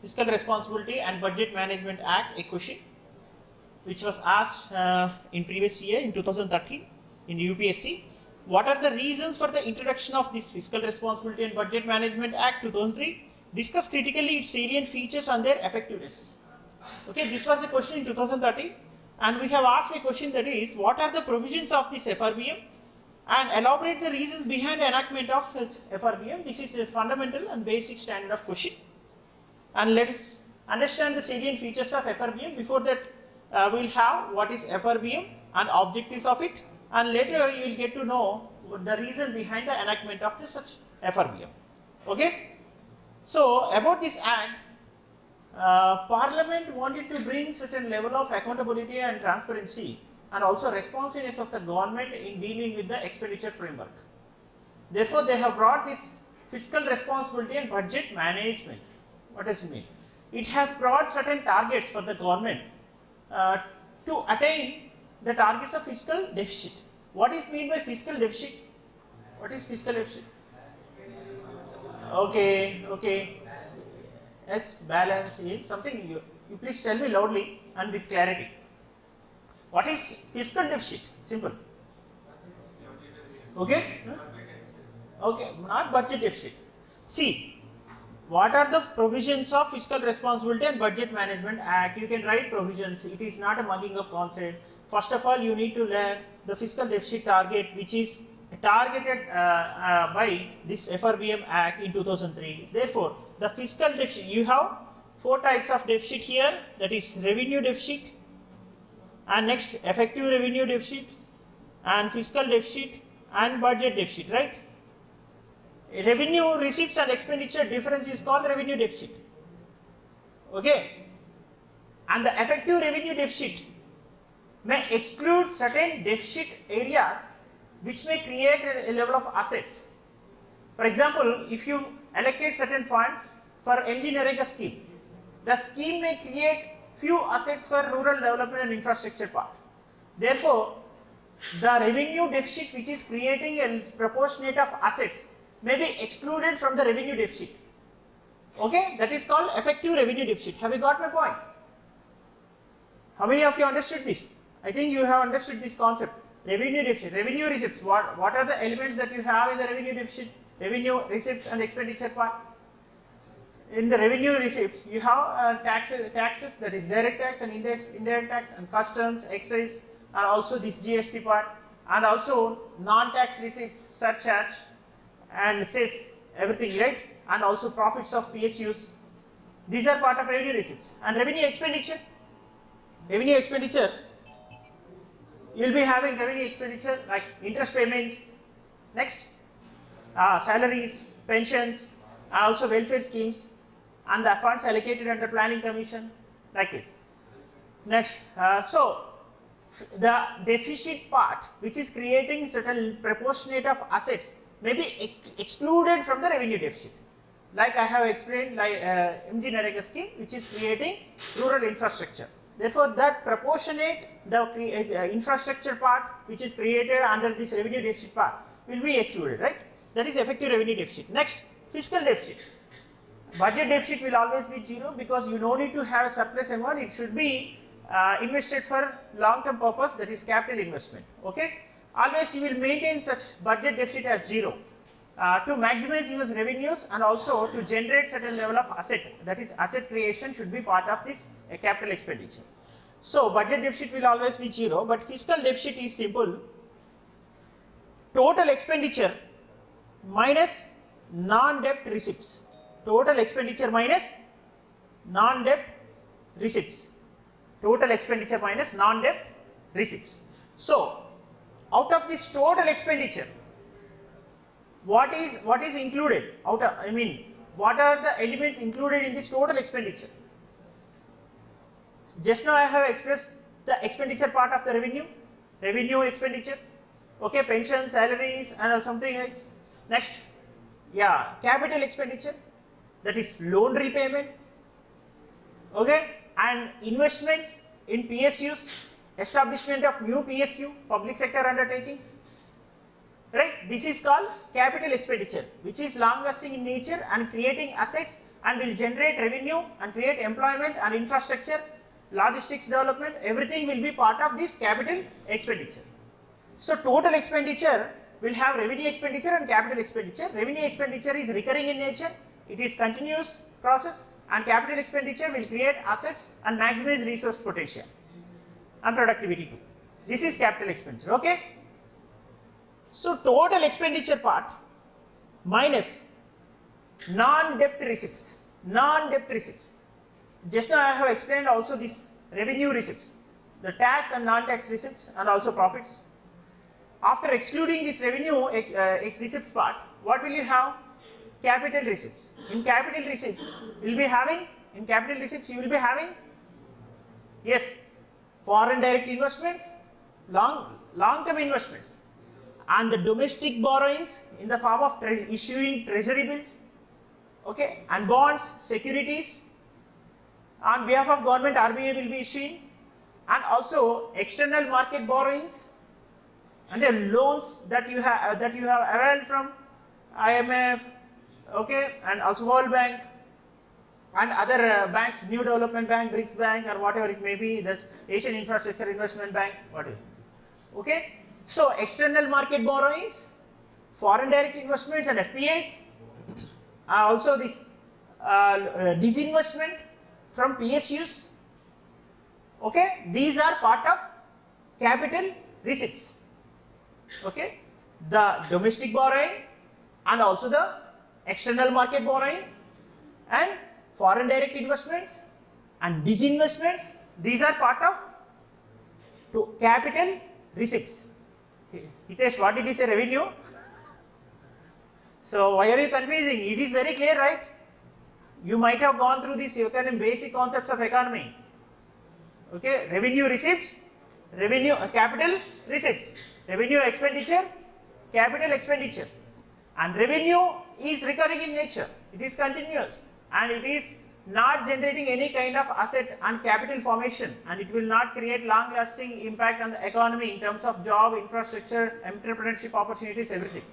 Fiscal Responsibility and Budget Management Act, a question which was asked in previous year in 2013 in the UPSC. What are the reasons for the introduction of this Fiscal Responsibility and Budget Management Act 2003? Discuss critically its salient features and their effectiveness. Okay, this was a question in 2013, and we have asked a question, that is, what are the provisions of this FRBM, and elaborate the reasons behind the enactment of such FRBM. This is a fundamental and basic standard of question, and let us understand the salient features of FRBM. Before that, we will have what is FRBM and objectives of it, and later you will get to know the reason behind the enactment of such FRBM. Okay. So about this act, Parliament wanted to bring certain level of accountability and transparency and also responsiveness of the government in dealing with the expenditure framework. Therefore, they have brought this fiscal responsibility and budget management. What does it mean? It has brought certain targets for the government to attain the targets of fiscal deficit. What is meant by fiscal deficit? What is fiscal deficit? Okay. Yes, balance is something you please tell me loudly and with clarity. What is fiscal deficit? Simple. Okay? Okay, not budget deficit. See, what are the provisions of Fiscal Responsibility and Budget Management Act? You can write provisions. It is not a mugging up concept. First of all, you need to learn the fiscal deficit target, which is targeted by this FRBM Act in 2003. Therefore, the fiscal deficit, you have 4 types of deficit here, that is revenue deficit, and next effective revenue deficit, and fiscal deficit, and budget deficit, right? Revenue receipts and expenditure difference is called revenue deficit. Okay, and the effective revenue deficit may exclude certain deficit areas which may create a level of assets. For example, if you allocate certain funds for engineering a scheme, the scheme may create few assets for rural development and infrastructure part. Therefore, the revenue deficit which is creating a proportionate of assets may be excluded from the revenue deficit. Okay, that is called effective revenue deficit. Have you got my point? How many of you understood this? I think you have understood this concept. Revenue deficit, revenue receipts. What are the elements that you have in the revenue deficit? Revenue receipts and expenditure part. In the revenue receipts, you have taxes, that is direct tax and indirect tax, and customs, excise, and also this GST part, and also non-tax receipts, surcharge, and cess, everything, right? And also profits of PSUs. These are part of revenue receipts. And revenue expenditure, you will be having revenue expenditure like interest payments, next salaries, pensions, and also welfare schemes, and the funds allocated under planning commission, like this. Next, so the deficit part which is creating certain proportionate of assets may be excluded from the revenue deficit. Like I have explained, like engineering scheme which is creating rural infrastructure. Therefore, that proportionate, the infrastructure part which is created under this revenue deficit part will be excluded, right? That is effective revenue deficit. Next, fiscal deficit. Budget deficit will always be 0 because you don't need to have a surplus amount. It should be invested for long-term purpose, that is capital investment. Okay? Always you will maintain such budget deficit as 0 to maximize your revenues and also to generate certain level of asset, that is asset creation should be part of this capital expenditure. So, budget deficit will always be 0, but fiscal deficit is simple. Total expenditure minus non-debt receipts. Total expenditure minus non-debt receipts. Total expenditure minus non-debt receipts. So, out of this total expenditure, what is included? What are the elements included in this total expenditure? Just now I have expressed the expenditure part of the revenue expenditure. Okay, pension, salaries, and something else. Next, capital expenditure, that is loan repayment. Okay, and investments in PSUs, establishment of new PSU, public sector undertaking. Right, this is called capital expenditure, which is long lasting in nature and creating assets and will generate revenue and create employment and infrastructure, logistics development, everything will be part of this capital expenditure. So total expenditure will have revenue expenditure and capital expenditure. Revenue expenditure is recurring in nature, it is continuous process, and capital expenditure will create assets and maximize resource potential and productivity too. This is capital expenditure, okay? So total expenditure part minus non-debt receipts. Non-debt receipts. Just now I have explained also this revenue receipts, the tax and non-tax receipts and also profits. After excluding this revenue receipts part, what will you have? Capital receipts. In capital receipts, you will be having, yes, foreign direct investments, long-term investments, and the domestic borrowings in the form of issuing treasury bills, okay, and bonds, securities. On behalf of government, RBI will be issuing, and also external market borrowings and the loans that you have availed from IMF, okay, and also World Bank and other banks, New Development Bank, BRICS Bank, or whatever it may be, the Asian Infrastructure Investment Bank, whatever. Okay, so external market borrowings, foreign direct investments and FPIs, also this disinvestment from PSUs. Okay, these are part of capital receipts. Okay, the domestic borrowing and also the external market borrowing and foreign direct investments and disinvestments, these are part of capital receipts. Hitesh, what did you say, revenue? So why are you confusing? It is very clear, right? You might have gone through this basic concepts of economy. Okay, revenue receipts, revenue capital receipts, revenue expenditure, capital expenditure, and revenue is recurring in nature. It is continuous and it is not generating any kind of asset and capital formation, and it will not create long lasting impact on the economy in terms of job, infrastructure, entrepreneurship opportunities, everything.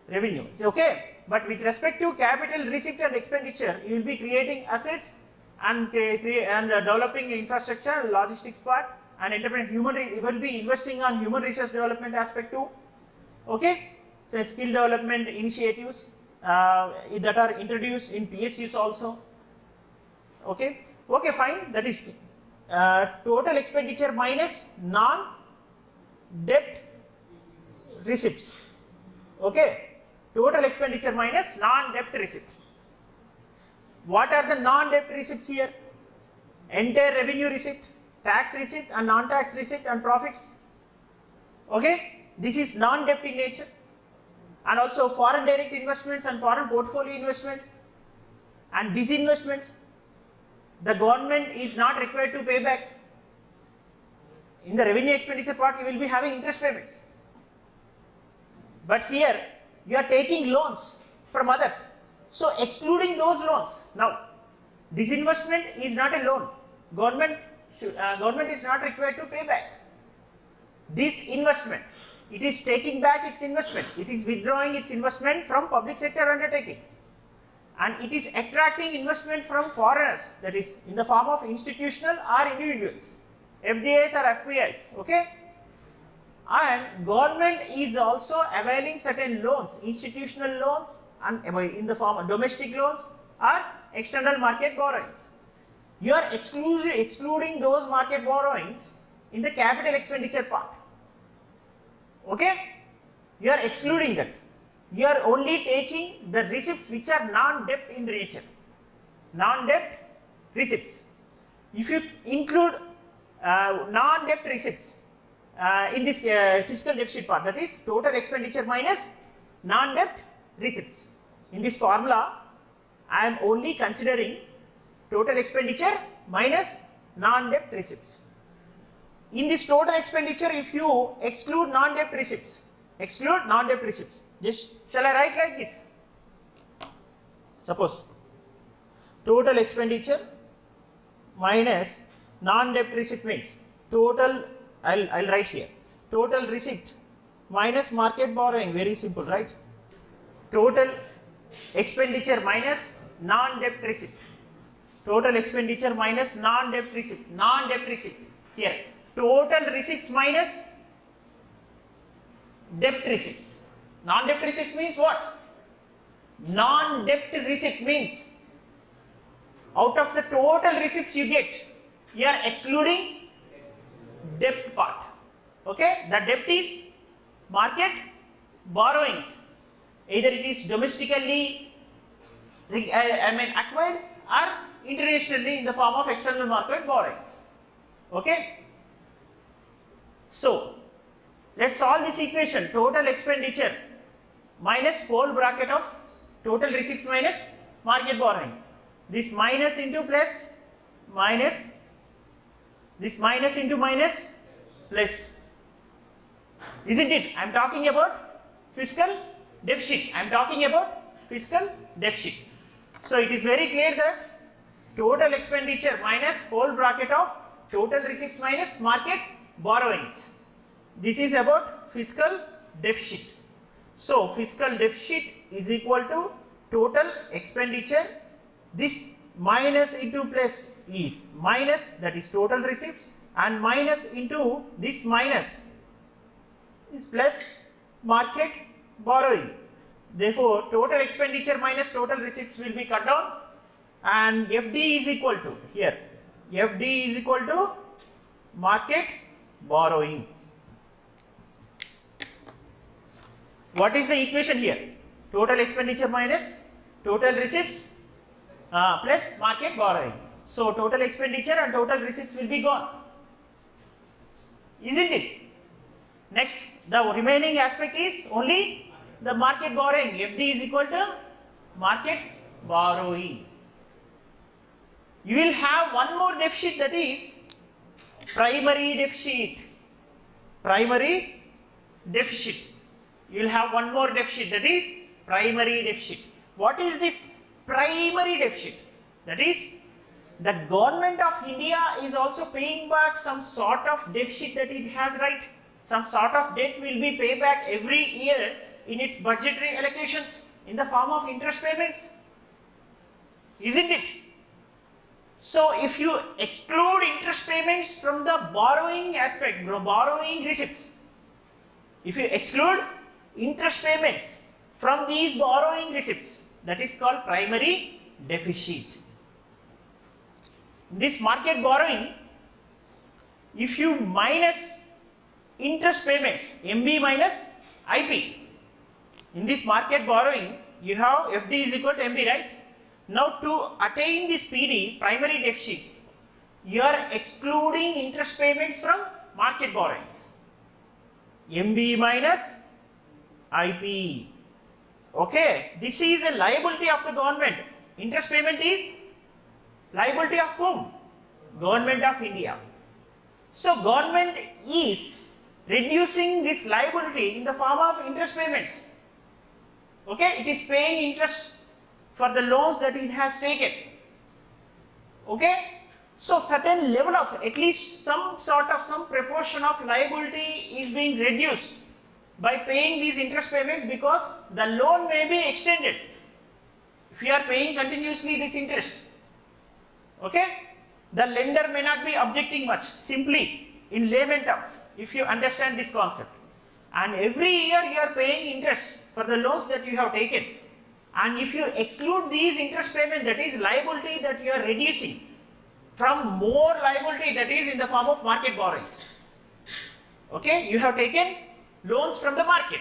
Revenue, okay, but with respect to capital receipt and expenditure, you will be creating assets and developing infrastructure, logistics part, and you will be investing on human resource development aspect too. Okay, so skill development initiatives that are introduced in PSUs also. Okay, okay, fine. That is total expenditure minus non-debt receipts. Okay. Total expenditure minus non-debt receipt. What are the non-debt receipts here? Entire revenue receipt, tax receipt and non-tax receipt and profits. Okay, this is non-debt in nature. And also foreign direct investments and foreign portfolio investments and disinvestments. The government is not required to pay back. In the revenue expenditure part, you will be having interest payments. But here, you are taking loans from others. So excluding those loans. Now, disinvestment is not a loan. Government is not required to pay back. This investment, it is taking back its investment. It is withdrawing its investment from public sector undertakings. And it is attracting investment from foreigners, that is in the form of institutional or individuals, FDIs or FPIs. Okay? And government is also availing certain loans, institutional loans, and in the form of domestic loans or external market borrowings. You are excluding those market borrowings in the capital expenditure part. Okay? You are excluding that. You are only taking the receipts which are non-debt in nature. Non-debt receipts. If you include non-debt receipts, in this fiscal deficit part, that is total expenditure minus non-debt receipts. In this formula, I am only considering total expenditure minus non-debt receipts. In this total expenditure, if you exclude non-debt receipts, just shall I write like this? Suppose total expenditure minus non-debt receipt means total. I'll write here. Total receipt minus market borrowing, very simple, right? Total expenditure minus non-debt receipt. Total expenditure minus non-debt receipt. Non-debt receipt. Here, total receipts minus debt receipts. Non-debt receipts means what? Non-debt receipt means out of the total receipts you get, you are excluding debt part. Okay, the debt is market borrowings. Either it is domestically acquired or internationally in the form of external market borrowings. Okay. So let's solve this equation. Total expenditure minus whole bracket of total receipts minus market borrowing. This minus into plus minus, this minus into minus plus. Isn't it? I am talking about fiscal deficit. I am talking about fiscal deficit. So it is very clear that total expenditure minus whole bracket of total receipts minus market borrowings. This is about fiscal deficit. So fiscal deficit is equal to total expenditure. This minus into plus is minus, that is total receipts, and minus into this minus is plus market borrowing. Therefore, total expenditure minus total receipts will be cut down, and FD is equal to, here, FD is equal to market borrowing. What is the equation here? Total expenditure minus total receipts plus market borrowing. So total expenditure and total receipts will be gone. Isn't it? Next, the remaining aspect is only the market borrowing. FD is equal to market borrowing. You will have one more deficit, that is primary deficit. Primary deficit. You will have one more deficit, that is primary deficit. What is this primary deficit? That is, the government of India is also paying back some sort of deficit that it has, right? Some sort of debt will be paid back every year in its budgetary allocations in the form of interest payments. Isn't it? So if you exclude interest payments from the borrowing aspect, borrowing receipts, if you exclude interest payments from these borrowing receipts, that is called primary deficit. This market borrowing, if you minus interest payments, MB minus IP, in this market borrowing, you have FD is equal to MB, right? Now to attain this PD, primary deficit, you are excluding interest payments from market borrowings. MB minus IP. Okay, this is a liability of the government. Interest payment is liability of whom? Government of India. So government is reducing this liability in the form of interest payments. Okay, it is paying interest for the loans that it has taken. Okay, so certain level of, at least some proportion of liability is being reduced by paying these interest payments, because the loan may be extended if you are paying continuously this interest. Okay, the lender may not be objecting much, simply in layman terms, if you understand this concept. And every year you are paying interest for the loans that you have taken, and if you exclude these interest payments, that is liability that you are reducing from more liability that is in the form of market borrowings. Okay, you have taken loans from the market,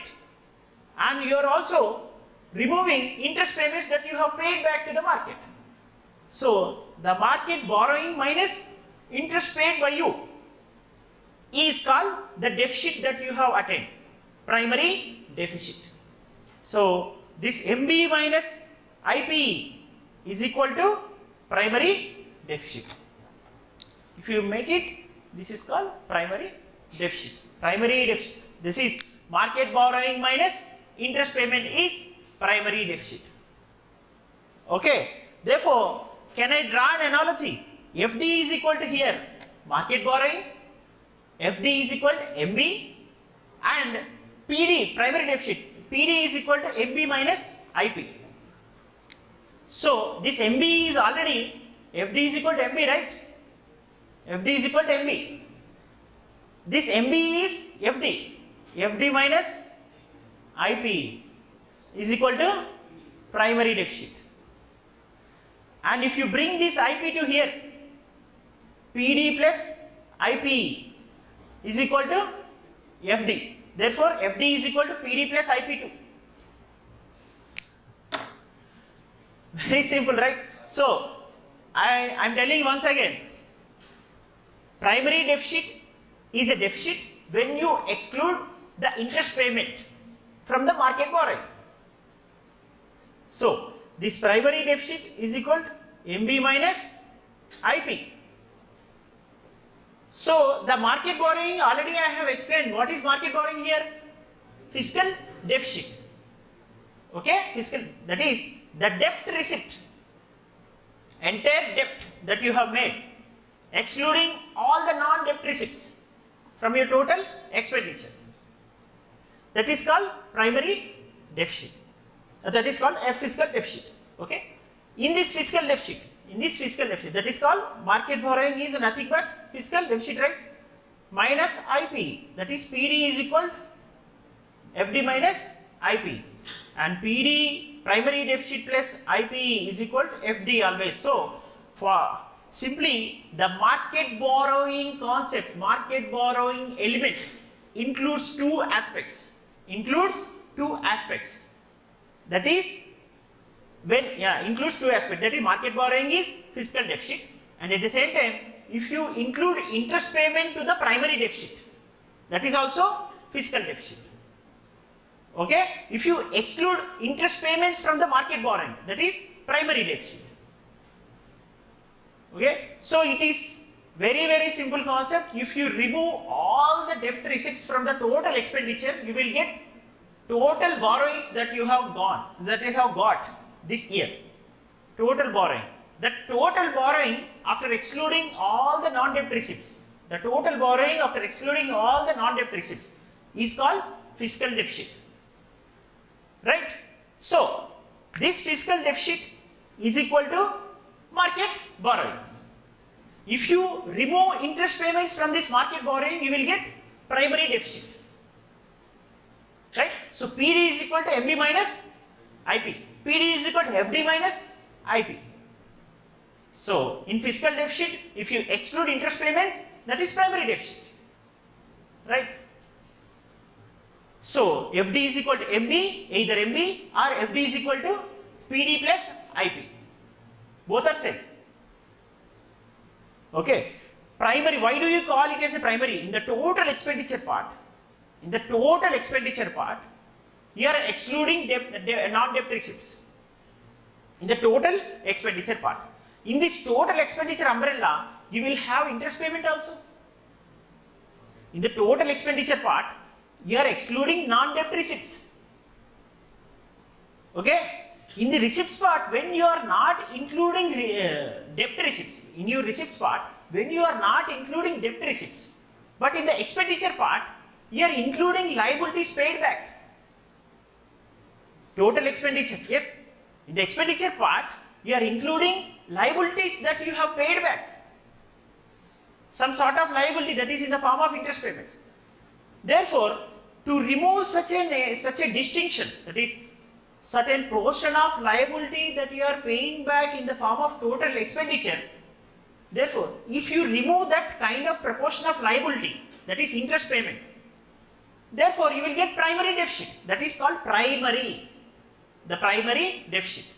and you are also removing interest payments that you have paid back to the market. So the market borrowing minus interest paid by you is called the deficit that you have attained, primary deficit. So this MB minus IP is equal to primary deficit. If you make it, this is called primary deficit. Primary deficit. This is market borrowing minus interest payment is primary deficit. Okay. Therefore, can I draw an analogy? FD is equal to here market borrowing, FD is equal to MB, and PD, primary deficit, PD is equal to MB minus IP. So this MB is already, FD is equal to MB, right? FD is equal to MB. This MB is FD. FD minus IP is equal to primary deficit. And if you bring this IP to here, PD plus IP is equal to FD. Therefore, FD is equal to PD plus IP2. Very simple, right? So, I am telling once again, primary deficit is a deficit when you exclude the interest payment from the market borrowing. So, this primary deficit is equal to MB minus IP. So, the market borrowing, already I have explained what is market borrowing here. Fiscal deficit. Okay, fiscal, that is the debt receipt, entire debt that you have made, excluding all the non-debt receipts from your total expenditure. That is called primary deficit. That is called a fiscal deficit. Okay. In this fiscal deficit, that is called market borrowing is nothing but fiscal deficit, right? Minus IP, that is PD is equal to FD minus IP, and PD primary deficit plus IP is equal to FD always. So, for simply the market borrowing concept, market borrowing element includes two aspects. That is includes two aspects. That is market borrowing is fiscal deficit, and at the same time, if you include interest payment to the primary deficit, that is also fiscal deficit. Okay, if you exclude interest payments from the market borrowing, that is primary deficit. Okay, so it is very simple concept. If you remove all the debt receipts from the total expenditure, you will get total borrowings that you have got this year. Total borrowing. The total borrowing after excluding all the non-debt receipts, is called fiscal deficit. Right? So, this fiscal deficit is equal to market borrowing. If you remove interest payments from this market borrowing, you will get primary deficit. Right? So, PD is equal to MB minus IP. PD is equal to FD minus IP. So, in fiscal deficit, if you exclude interest payments, that is primary deficit. Right? So, FD is equal to MB, either MB or FD is equal to PD plus IP. Both are same. Okay. Primary, why do you call it as a primary? In the total expenditure part, you are excluding non-debt receipts. In the total expenditure part. In this total expenditure umbrella, you will have interest payment also. In the total expenditure part, you are excluding non-debt receipts. Okay? In the receipts part, when you are not including debt receipts, in your receipts part, when you are not including debt receipts, but in the expenditure part, you are including liabilities paid back. Total expenditure, yes. In the expenditure part, you are including liabilities that you have paid back. Some sort of liability that is in the form of interest payments. Therefore, to remove such a distinction, that is certain portion of liability that you are paying back in the form of total expenditure, therefore, if you remove that kind of proportion of liability, that is interest payment, therefore, you will get primary deficit. That is called the primary deficit.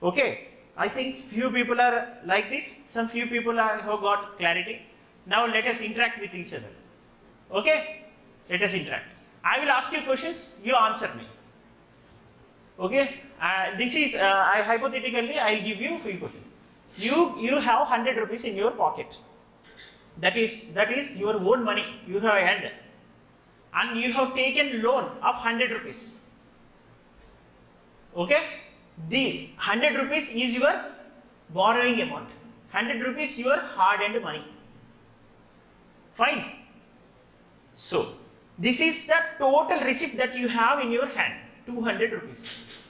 Okay, I think few people are like this, some few people have got clarity. Now let us interact with each other. Okay, let us interact. I will ask you questions, you answer me. Okay, this is hypothetically I will give you few questions. You have 100 rupees in your pocket. That is your own money you have earned, and you have taken loan of 100 rupees. Okay, the 100 rupees is your borrowing amount. 100 rupees your hard-earned money. Fine. So, this is the total receipt that you have in your hand, 200 rupees.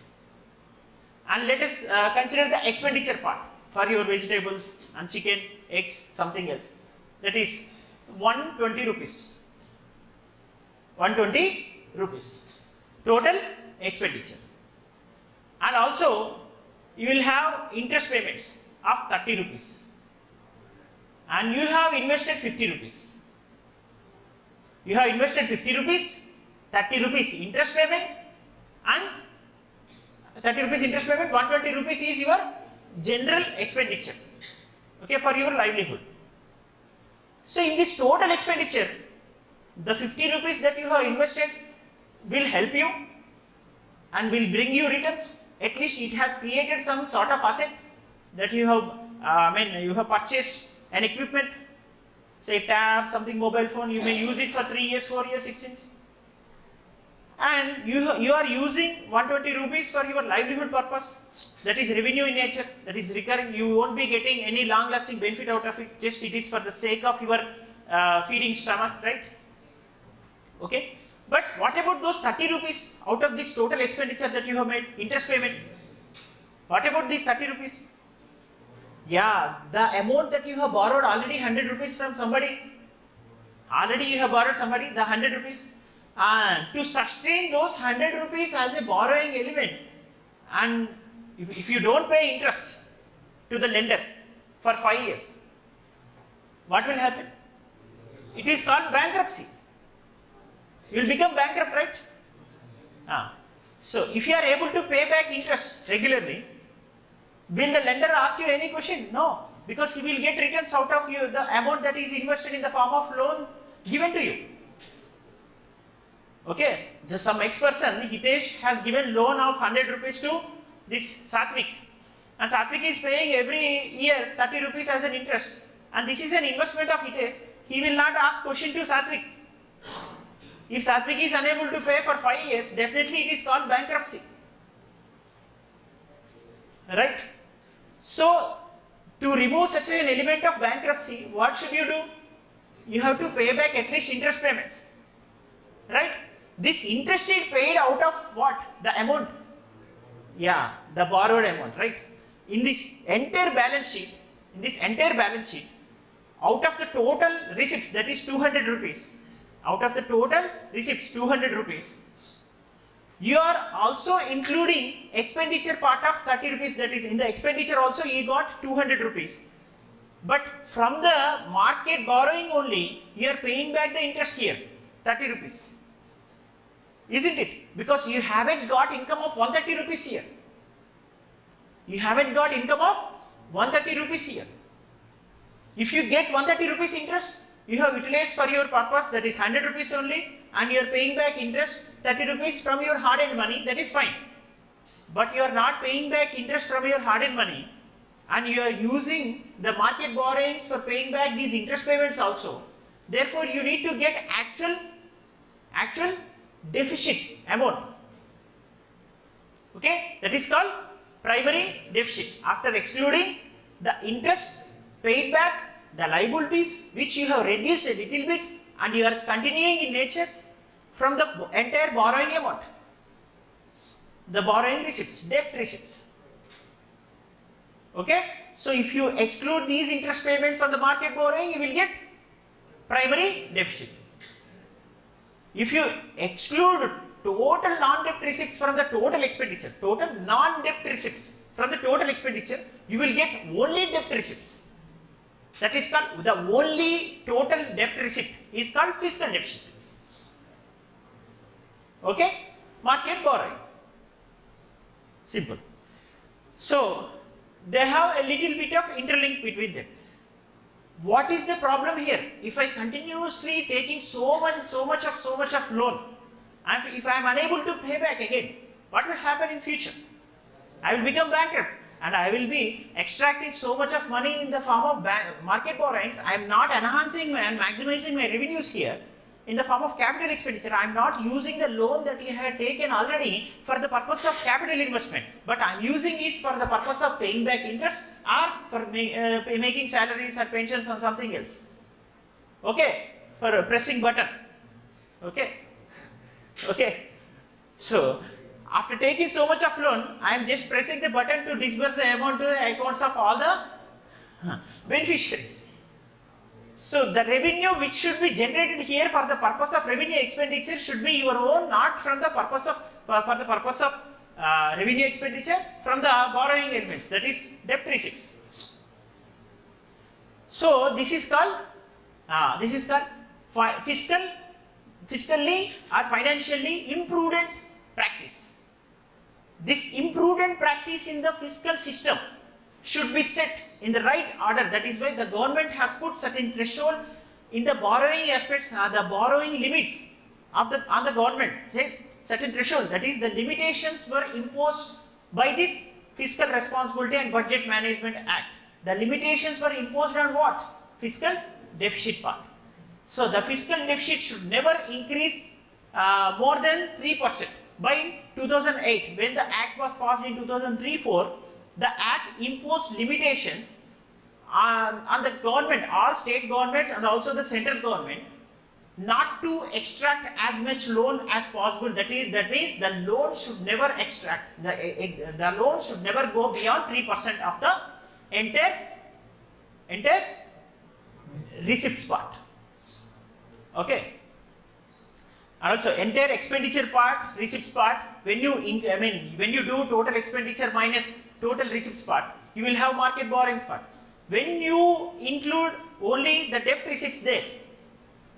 And let us consider the expenditure part for your vegetables and chicken, eggs, something else. That is 120 rupees. 120 rupees. Total expenditure. And also you will have interest payments of 30 rupees. And you have invested 50 rupees. You have invested 50 rupees, 30 rupees interest payment, and 30 rupees interest payment, 120 rupees is your general expenditure, okay, for your livelihood. So in this total expenditure, the 50 rupees that you have invested will help you and will bring you returns. At least it has created some sort of asset that you have, you have purchased an equipment, say tab, something mobile phone, you may use it for 3 years, 4 years, 6 years. And you are using 120 rupees for your livelihood purpose, that is revenue in nature, that is recurring. You won't be getting any long lasting benefit out of it, just it is for the sake of your feeding stomach, right? Okay. But what about those 30 rupees out of this total expenditure that you have made, interest payment? What about these 30 rupees? Yeah, the amount that you have borrowed already 100 rupees from somebody, already you have borrowed somebody the 100 rupees. And to sustain those 100 rupees as a borrowing element, and if you don't pay interest to the lender for 5 years, what will happen? It is called bankruptcy. You will become bankrupt, right? So if you are able to pay back interest regularly, will the lender ask you any question? No, because he will get returns out of you, the amount that is invested in the form of loan given to you. Okay, some ex-person, Hitesh, has given loan of 100 rupees to this Satvik, and Satvik is paying every year 30 rupees as an interest, and this is an investment of Hitesh. He will not ask question to Satvik. If Satvik is unable to pay for 5 years, definitely it is called bankruptcy, right? So to remove such an element of bankruptcy, what should you do? You have to pay back at least interest payments, right? This interest is paid out of what? The amount. Yeah, the borrowed amount, right? In this entire balance sheet, out of the total receipts, that is 200 rupees, out of the total receipts, 200 rupees, you are also including expenditure part of 30 rupees, that is in the expenditure also you got 200 rupees. But from the market borrowing only, you are paying back the interest here, 30 rupees. Isn't it? Because you haven't got income of 130 rupees here. You haven't got income of 130 rupees here. If you get 130 rupees interest, you have utilized for your purpose, that is 100 rupees only, and you are paying back interest 30 rupees from your hard-earned money, that is fine. But you are not paying back interest from your hard-earned money, and you are using the market borrowings for paying back these interest payments also. Therefore, you need to get actual deficit amount. Okay, that is called primary deficit. After excluding the interest paid back, the liabilities which you have reduced a little bit, and you are continuing in nature from the entire borrowing amount, the borrowing receipts, debt receipts. Okay, so if you exclude these interest payments from the market borrowing, you will get primary deficit. If you exclude total non-debt receipts from the total expenditure, total non-debt receipts from the total expenditure, you will get only debt receipts. That is called, the only total debt receipt is called fiscal deficit. Okay, market borrowing. Simple. So they have a little bit of interlink between them. What is the problem here? If I continuously taking so much of loan, and if I am unable to pay back again, what will happen in future? I will become bankrupt, and I will be extracting so much of money in the form of market borrowings. I am not enhancing and maximizing my revenues here in the form of capital expenditure. I am not using the loan that you have taken already for the purpose of capital investment, but I am using it for the purpose of paying back interest or for making salaries or pensions or something else. Okay, for pressing button. Okay. So After taking so much of loan, I am just pressing the button to disburse the amount to the accounts of all the beneficiaries. So the revenue which should be generated here for the purpose of revenue expenditure should be your own, not from the purpose of revenue expenditure from the borrowing elements, that is debt receipts. So this is called fiscally or financially imprudent practice. This imprudent practice in the fiscal system should be set in the right order. That is why the government has put certain threshold in the borrowing aspects, the borrowing limits of on the government. Say certain threshold, that is the limitations were imposed by this Fiscal Responsibility and Budget Management Act. The limitations were imposed on what? Fiscal deficit part. So the fiscal deficit should never increase more than 3%. By 2008, when the Act was passed in 2003-04, the Act imposed limitations on the government, all state governments and also the central government, not to extract as much loan as possible. That means the loan should never extract, the loan should never go beyond 3% of the entire receipts part. Okay. And also entire expenditure part, receipts part, when you do total expenditure minus total receipts part, you will have market borrowings part. When you include only the debt receipts there,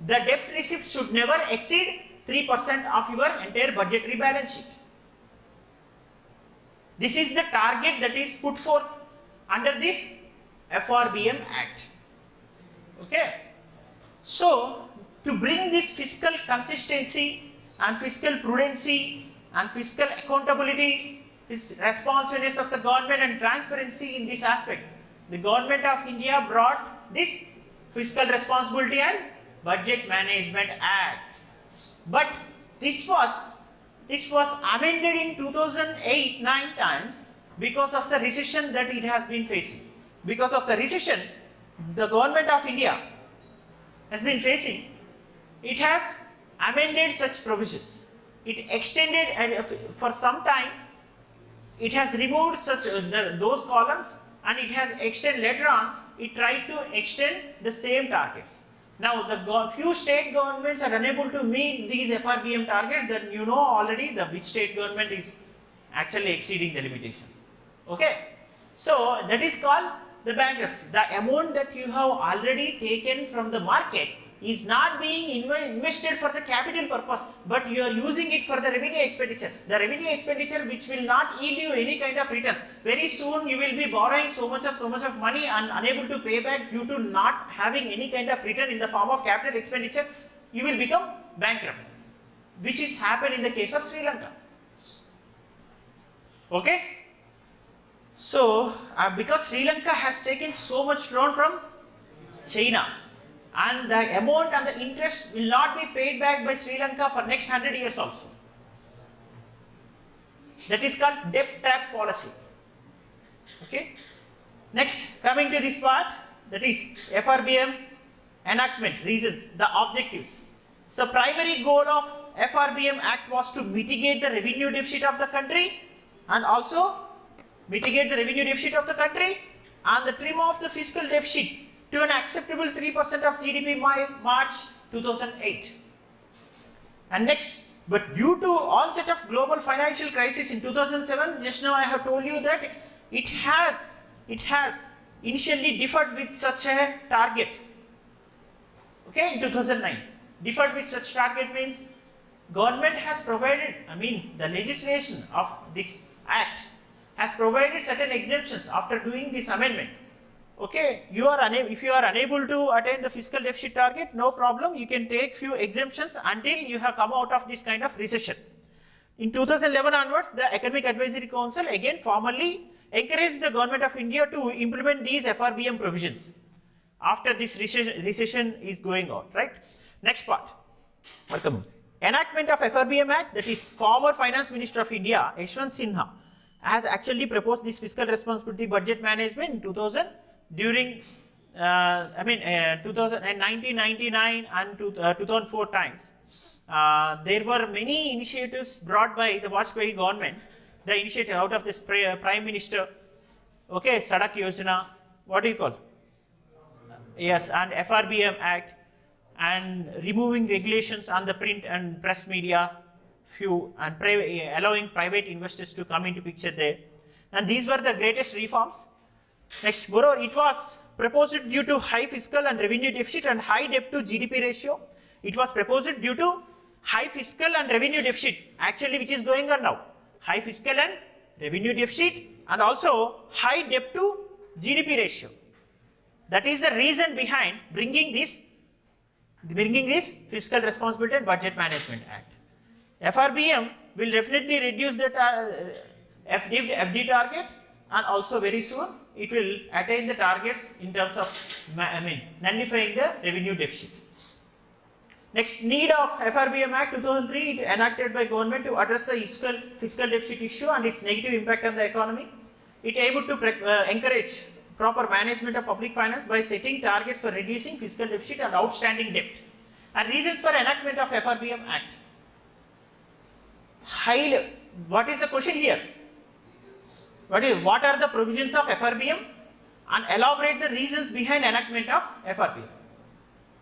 the debt receipts should never exceed 3% of your entire budgetary balance sheet. This is the target that is put forth under this FRBM Act. Okay. So, to bring this fiscal consistency and fiscal prudency and fiscal accountability, this responsiveness of the government and transparency in this aspect, the Government of India brought this Fiscal Responsibility and Budget Management Act. But this was amended in 2008 9 times because of the recession that it has been facing. Because of the recession the Government of India has been facing, it has amended such provisions. It extended, and for some time it has removed such those columns, and it has extended later on. It tried to extend the same targets. Now the few state governments are unable to meet these FRBM targets. That you know already which state government is actually exceeding the limitations. Okay, so that is called the bankruptcy. The amount that you have already taken from the market is not being invested for the capital purpose, but you are using it for the revenue expenditure. The revenue expenditure which will not yield you any kind of returns. Very soon you will be borrowing so much of money and unable to pay back due to not having any kind of return in the form of capital expenditure. You will become bankrupt, which is happened in the case of Sri Lanka. Okay. So because Sri Lanka has taken so much loan from China, and the amount and the interest will not be paid back by Sri Lanka for next 100 years also. That is called debt trap policy. Okay. Next, coming to this part, that is FRBM enactment, reasons, the objectives. So primary goal of FRBM Act was to mitigate the revenue deficit of the country, and also mitigate the revenue deficit of the country and the trim of the fiscal deficit to an acceptable 3% of GDP by March 2008. And next, but due to onset of global financial crisis in 2007, just now I have told you that it has initially differed with such a target. Okay, in 2009, differed with such target means government has provided, the legislation of this act has provided certain exemptions after doing this amendment. Okay, if you are unable to attain the fiscal deficit target, no problem, you can take few exemptions until you have come out of this kind of recession. In 2011 onwards, the Economic Advisory Council again formally encouraged the Government of India to implement these FRBM provisions after this recession is going on, right? Next part. Welcome. Enactment of FRBM Act, that is former Finance Minister of India, Yashwant Sinha, has actually proposed this fiscal responsibility budget management in 2000 during 1999 and 2004 times, there were many initiatives brought by the Vajpayee government. The initiative out of this Prime Minister, okay, Sadak Yojana, what do you call? Yes, and FRBM Act, and removing regulations on the print and press media, few, and allowing private investors to come into picture there. And these were the greatest reforms. Next, moreover, it was proposed due to high fiscal and revenue deficit and high debt to GDP ratio. It was proposed due to high fiscal and revenue deficit, actually which is going on now. High fiscal and revenue deficit and also high debt to GDP ratio. That is the reason behind bringing this Fiscal Responsibility and Budget Management Act. FRBM will definitely reduce the FD target, and also very soon it will attain the targets in terms of nullifying the revenue deficit. Next, need of FRBM Act 2003 enacted by government to address the fiscal deficit issue and its negative impact on the economy. It aimed to encourage proper management of public finance by setting targets for reducing fiscal deficit and outstanding debt. And reasons for enactment of FRBM Act. What is the question here? What are the provisions of FRBM, and elaborate the reasons behind enactment of FRBM.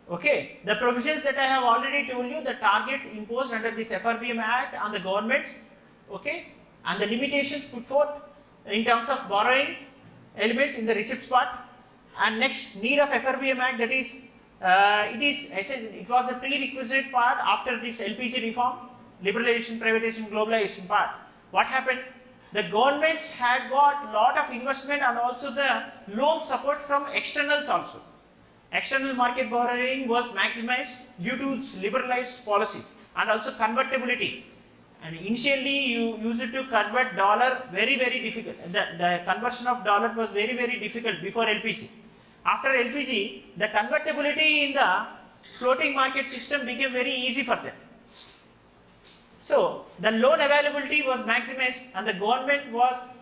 Okay, the provisions that I have already told you, the targets imposed under this FRBM Act on the governments, okay, and the limitations put forth in terms of borrowing elements in the receipts part. And next, need of FRBM Act, that is, it was a prerequisite part after this LPG reform, liberalization, privatization, globalization part. What happened? The governments had got lot of investment and also the loan support from externals also. External market borrowing was maximized due to liberalized policies and also convertibility. And initially you used to convert dollar very difficult. The conversion of dollar was very difficult before LPG. After LPG, the convertibility in the floating market system became very easy for them. So the loan availability was maximized and the government was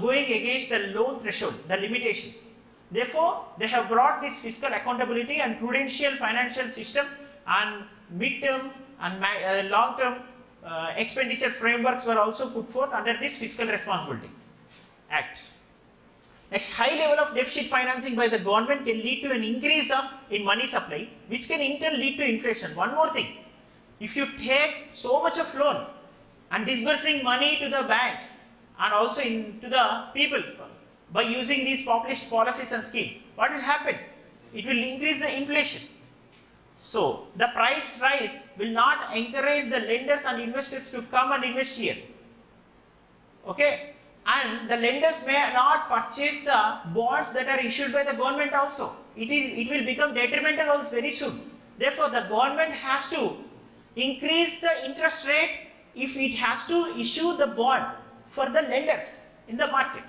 going against the loan threshold, the limitations. Therefore, they have brought this fiscal accountability and prudential financial system and mid-term and long-term expenditure frameworks were also put forth under this Fiscal Responsibility Act. Next, high level of deficit financing by the government can lead to an increase in money supply, which can in turn lead to inflation. One more thing, if you take so much of loan and disbursing money to the banks and also to the people by using these populist policies and schemes, what will happen? It will increase the inflation. So the price rise will not encourage the lenders and investors to come and invest here. Okay, and the lenders may not purchase the bonds that are issued by the government also. It will become detrimental also very soon. Therefore, the government has to increase the interest rate if it has to issue the bond for the lenders in the market.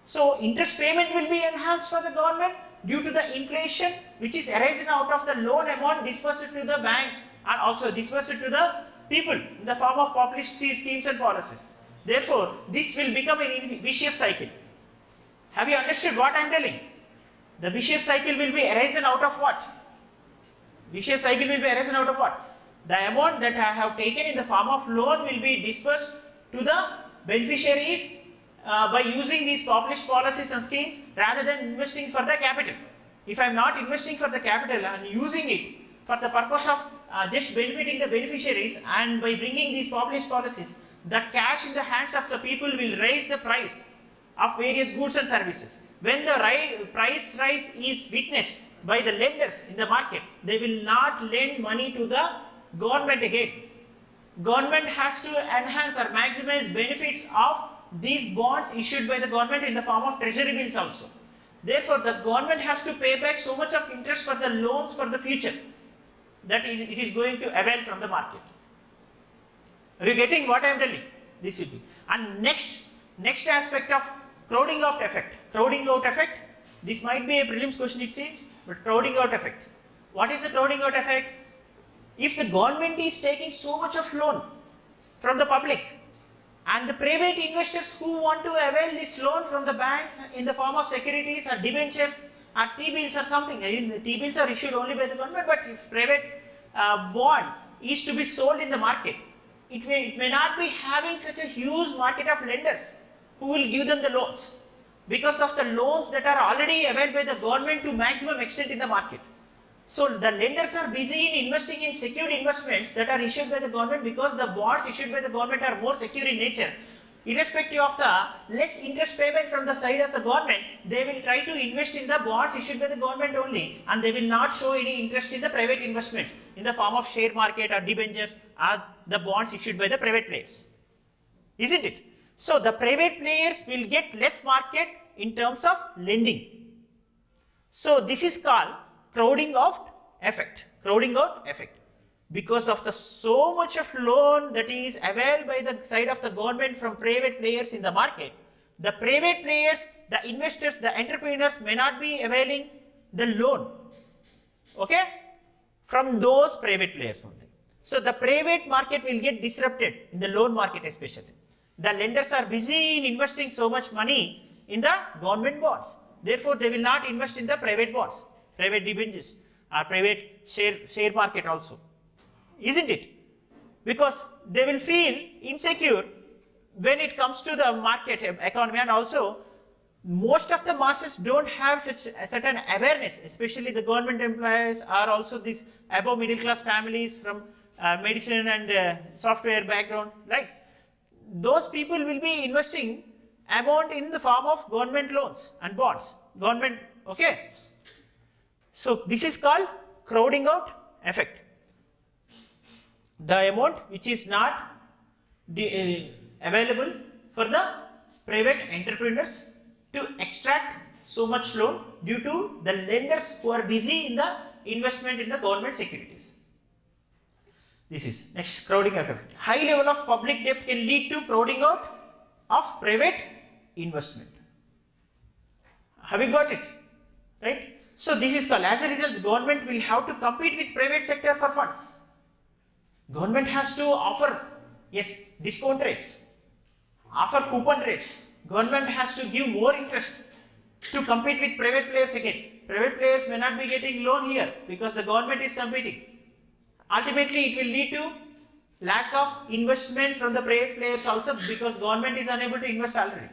So interest payment will be enhanced for the government due to the inflation which is arisen out of the loan amount disbursed to the banks and also disbursed to the people in the form of populist schemes and policies. Therefore, this will become a vicious cycle. Have you understood what I am telling? The vicious cycle will be arisen out of what? Vicious cycle will be arisen out of what? The amount that I have taken in the form of loan will be disbursed to the beneficiaries by using these populist policies and schemes rather than investing for the capital. If I am not investing for the capital and using it for the purpose of just benefiting the beneficiaries, and by bringing these populist policies, the cash in the hands of the people will raise the price of various goods and services. When the price rise is witnessed by the lenders in the market, they will not lend money to the government again. Government has to enhance or maximize benefits of these bonds issued by the government in the form of treasury bills also. Therefore, the government has to pay back so much of interest for the loans for the future that it is going to avail from the market. Are you getting what I am telling? This will be. And next aspect of crowding out effect. Crowding out effect. This might be a prelims question it seems, but crowding out effect. What is the crowding out effect? If the government is taking so much of loan from the public, and the private investors who want to avail this loan from the banks in the form of securities or debentures or T-bills or something. T-bills are issued only by the government, but if private bond is to be sold in the market, it may not be having such a huge market of lenders who will give them the loans, because of the loans that are already available by the government to maximum extent in the market. So the lenders are busy in investing in secured investments that are issued by the government, because the bonds issued by the government are more secure in nature. Irrespective of the less interest payment from the side of the government, they will try to invest in the bonds issued by the government only, and they will not show any interest in the private investments in the form of share market or debentures or the bonds issued by the private players. Isn't it? So the private players will get less market in terms of lending. So this is called crowding out effect. Crowding out effect. Because of the so much of loan that is available by the side of the government from private players in the market, the private players, the investors, the entrepreneurs may not be availing the loan, okay, from those private players only. So the private market will get disrupted in the loan market especially. The lenders are busy in investing so much money in the government bonds. Therefore, they will not invest in the private bonds, private debentures or private share market also. Isn't it? Because they will feel insecure when it comes to the market economy, and also most of the masses don't have such a certain awareness, especially the government employees are also these above middle class families from medicine and software background, right? Those people will be investing amount in the form of government loans and bonds, government, okay? So this is called crowding out effect. The amount which is not available for the private entrepreneurs to extract so much loan due to the lenders who are busy in the investment in the government securities. This is next, crowding effect. High level of public debt can lead to crowding out of private investment. Have you got it? Right? So this is called, as a result, the government will have to compete with private sector for funds. Government has to offer, yes, discount rates, offer coupon rates. Government has to give more interest to compete with private players again. Private players may not be getting loan here because the government is competing. Ultimately, it will lead to lack of investment from the private players also, because government is unable to invest already.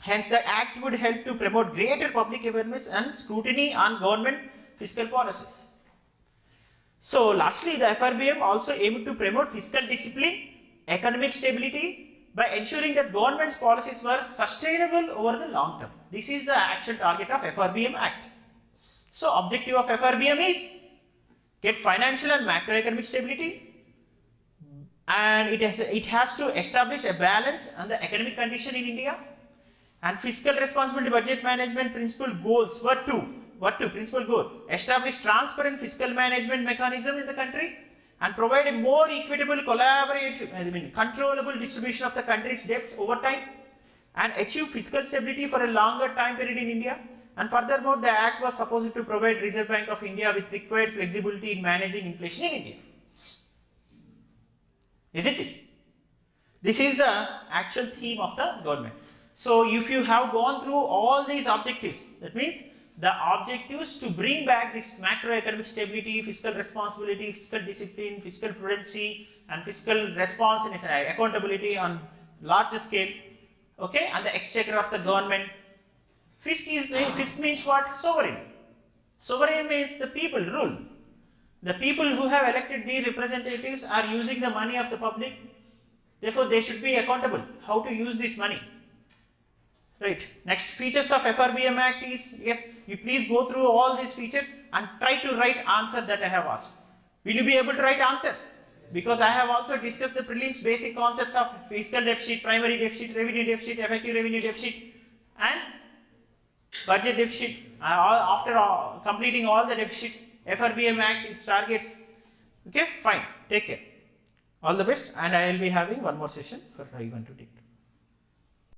Hence, the Act would help to promote greater public awareness and scrutiny on government fiscal policies. So, lastly, the FRBM also aimed to promote fiscal discipline, economic stability by ensuring that government's policies were sustainable over the long term. This is the actual target of FRBM Act. So, objective of FRBM is get financial and macroeconomic stability, and it has to establish a balance on the economic condition in India, and fiscal responsibility budget management principal goals were two. What two? Principal goal: establish transparent fiscal management mechanism in the country and provide a more equitable, controllable distribution of the country's debts over time, and achieve fiscal stability for a longer time period in India. And furthermore, the Act was supposed to provide Reserve Bank of India with required flexibility in managing inflation in India. Isn't it? This is the actual theme of the government. So, if you have gone through all these objectives, that means the objectives to bring back this macroeconomic stability, fiscal responsibility, fiscal discipline, fiscal prudency, and fiscal response and accountability on larger scale, okay, and the exchequer of the government. Fisc means what? Sovereign. Sovereign means the people rule. The people who have elected the representatives are using the money of the public. Therefore, they should be accountable how to use this money. Right. Next, features of FRBM Act is, yes, you please go through all these features and try to write answer that I have asked. Will you be able to write answer? Because I have also discussed the prelims basic concepts of fiscal deficit, primary deficit, revenue deficit, effective revenue deficit, and budget deficit. After completing all the deficits, FRBM Act, its targets. Okay, fine. Take care. All the best, and I will be having one more session for I want to take.